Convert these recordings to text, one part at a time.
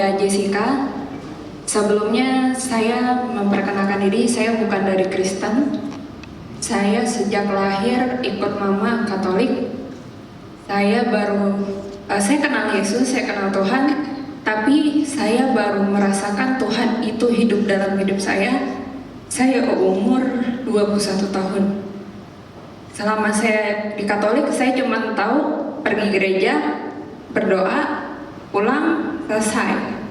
saya Jessica. Sebelumnya saya memperkenalkan diri, saya bukan dari Kristen. Saya sejak lahir ikut mama Katolik. Saya kenal Yesus, saya kenal Tuhan, tapi saya baru merasakan Tuhan itu hidup dalam hidup saya. Saya umur 21 tahun. Selama saya di Katolik, saya cuma tahu pergi gereja, berdoa, pulang, selesai.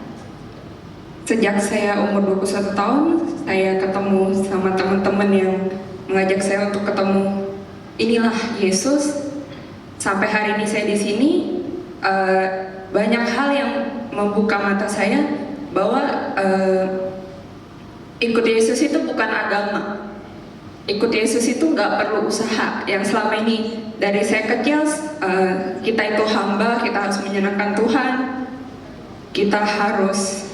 Sejak saya umur 21 tahun, saya ketemu sama teman-teman yang mengajak saya untuk ketemu inilah Yesus. Sampai hari ini saya di sini, banyak hal yang membuka mata saya bahwa ikut Yesus itu bukan agama. Ikut Yesus itu nggak perlu usaha. Yang selama ini dari saya kecil, kita itu hamba, kita harus menyenangkan Tuhan, kita harus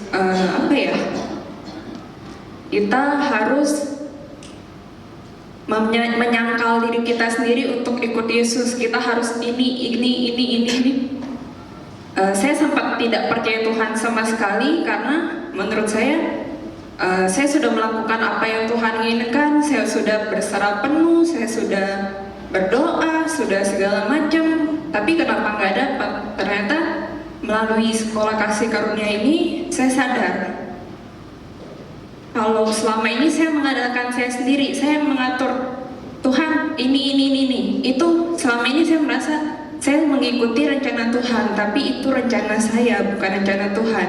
kita harus menyangkal diri kita sendiri untuk ikut Yesus. Kita harus ini. Saya sempat tidak percaya Tuhan sama sekali karena menurut saya sudah melakukan apa yang Tuhan inginkan. Saya sudah berserah penuh, saya sudah berdoa, sudah segala macam. Tapi kenapa nggak dapat? Ternyata melalui sekolah kasih karunia ini, saya sadar kalau selama ini saya mengandalkan saya sendiri, saya mengatur Tuhan ini. Itu selama ini saya merasa saya mengikuti rencana Tuhan, tapi itu rencana saya, bukan rencana Tuhan.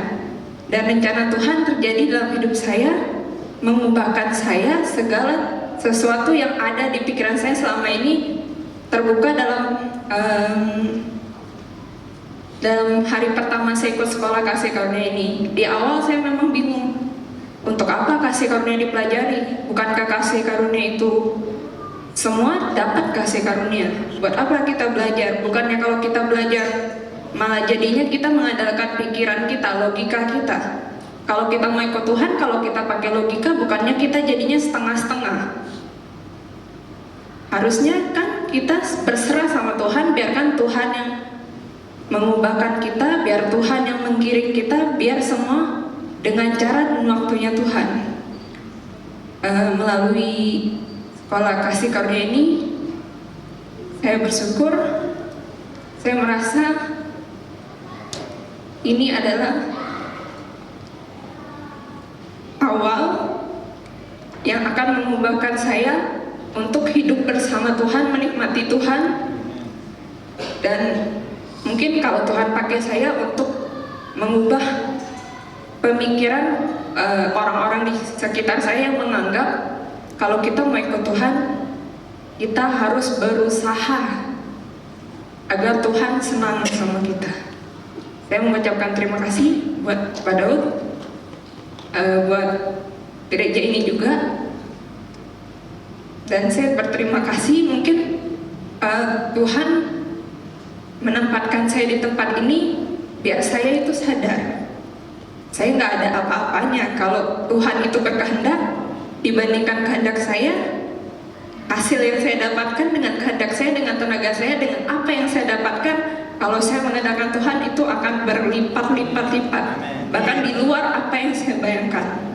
Dan rencana Tuhan terjadi dalam hidup saya, mengubahkan saya, segala sesuatu yang ada di pikiran saya selama ini terbuka dalam hari pertama saya ikut sekolah kasih karunia ini. Di awal saya memang bingung, untuk apa kasih karunia dipelajari? Bukankah kasih karunia itu semua dapat kasih karunia? Buat apa kita belajar? Bukannya kalau kita belajar malah jadinya kita mengandalkan pikiran kita, logika kita. Kalau kita mau ikut Tuhan, kalau kita pakai logika, bukannya kita jadinya setengah-setengah. Harusnya kan kita berserah sama Tuhan, biarkan Tuhan yang mengubahkan kita, biar Tuhan yang menggiring kita, biar semua dengan cara dan waktunya Tuhan. Melalui sekolah kasih karunia ini, saya bersyukur, saya merasa ini adalah awal yang akan mengubahkan saya untuk hidup bersama Tuhan, menikmati Tuhan. Dan mungkin kalau Tuhan pakai saya untuk mengubah pemikiran orang-orang di sekitar saya yang menganggap kalau kita mau ikut Tuhan, kita harus berusaha agar Tuhan senang sama kita. Saya mengucapkan terima kasih buat Pak Daud, buat gereja ini juga, dan saya berterima kasih mungkin Tuhan menempatkan saya di tempat ini biar saya itu sadar saya nggak ada apa-apanya. Kalau Tuhan itu berkehendak dibandingkan kehendak saya, hasil yang saya dapatkan dengan kehendak saya, dengan tenaga saya, dengan apa yang saya dapatkan, kalau saya mengandalkan Tuhan itu akan berlipat-lipat-lipat, bahkan di luar apa yang saya bayangkan.